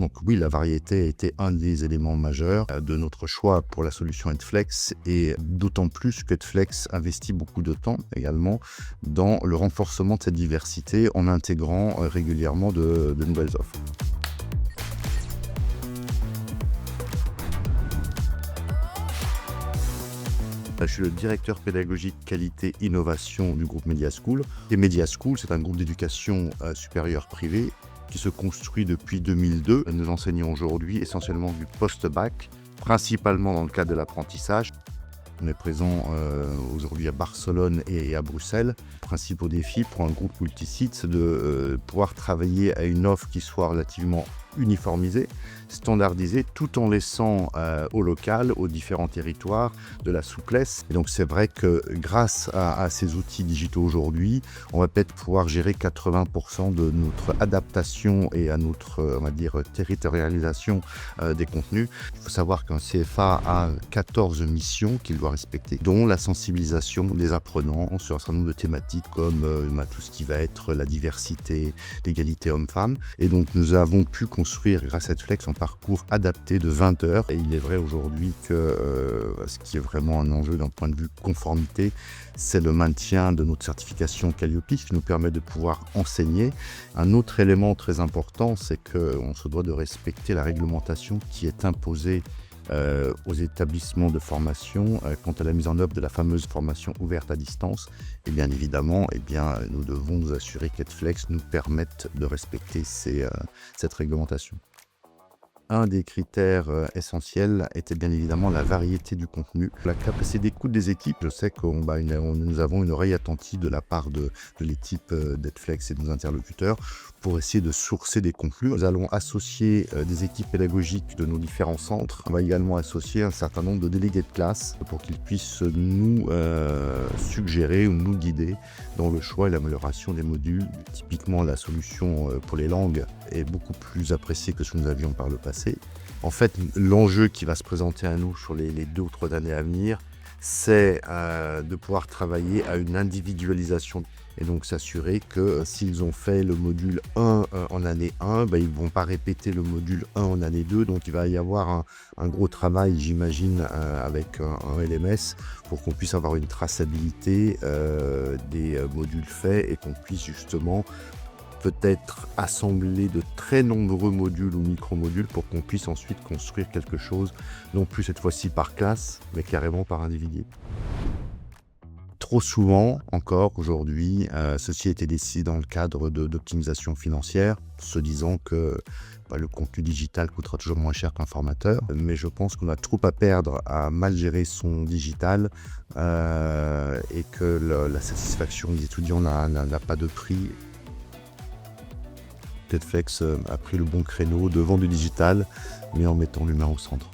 Donc oui, la variété a été un des éléments majeurs de notre choix pour la solution Edflex, et d'autant plus que Edflex investit beaucoup de temps également dans le renforcement de cette diversité en intégrant régulièrement de nouvelles offres. Je suis le directeur pédagogique qualité innovation du groupe Media School. Et Media School, c'est un groupe d'éducation supérieure privée qui se construit depuis 2002. Nous enseignons aujourd'hui essentiellement du post-bac, principalement dans le cadre de l'apprentissage. On est présent aujourd'hui à Barcelone et à Bruxelles. Le principal défi pour un groupe multisite, c'est de pouvoir travailler à une offre qui soit relativement uniformisée, standardisée, tout en laissant au local, aux différents territoires, de la souplesse. Et donc c'est vrai que grâce à ces outils digitaux aujourd'hui, on va peut-être pouvoir gérer 80% de notre adaptation et à notre, on va dire, territorialisation des contenus. Il faut savoir qu'un CFA a 14 missions qu'il doit respecter, dont la sensibilisation des apprenants sur un certain nombre de thématiques comme tout ce qui va être la diversité, l'égalité homme-femme. Et donc nous avons pu construire grâce à Edflex un parcours adapté de 20 heures. Et il est vrai aujourd'hui que ce qui est vraiment un enjeu d'un point de vue conformité, c'est le maintien de notre certification Calliope qui nous permet de pouvoir enseigner. Un autre élément très important, c'est qu'on se doit de respecter la réglementation qui est imposée aux établissements de formation quant à la mise en œuvre de la fameuse formation ouverte à distance. Et bien évidemment, nous devons nous assurer qu'Edflex nous permette de respecter cette réglementation. Un des critères essentiels était bien évidemment la variété du contenu, la capacité d'écoute des équipes. Je sais que nous avons une oreille attentive de la part de l'équipe d'Edflex et de nos interlocuteurs pour essayer de sourcer des contenus. Nous allons associer des équipes pédagogiques de nos différents centres. On va également associer un certain nombre de délégués de classe pour qu'ils puissent nous suggérer ou nous guider dans le choix et l'amélioration des modules. Typiquement, la solution pour les langues est beaucoup plus appréciée que ce que nous avions par le passé. En fait, l'enjeu qui va se présenter à nous sur les 2 ou 3 années à venir, c'est de pouvoir travailler à une individualisation et donc s'assurer que s'ils ont fait le module 1 en année 1, ils ne vont pas répéter le module 1 en année 2. Donc il va y avoir un gros travail, j'imagine, avec un LMS pour qu'on puisse avoir une traçabilité des modules faits et qu'on puisse justement peut-être assembler de très nombreux modules ou micro-modules pour qu'on puisse ensuite construire quelque chose, non plus cette fois-ci par classe, mais carrément par individu. Trop souvent, encore aujourd'hui, ceci a été décidé dans le cadre d'optimisation financière, se disant que le contenu digital coûtera toujours moins cher qu'un formateur. Mais je pense qu'on a trop à perdre à mal gérer son digital et que la satisfaction des étudiants n'a pas de prix. Edflex a pris le bon créneau devant du digital, mais en mettant l'humain au centre.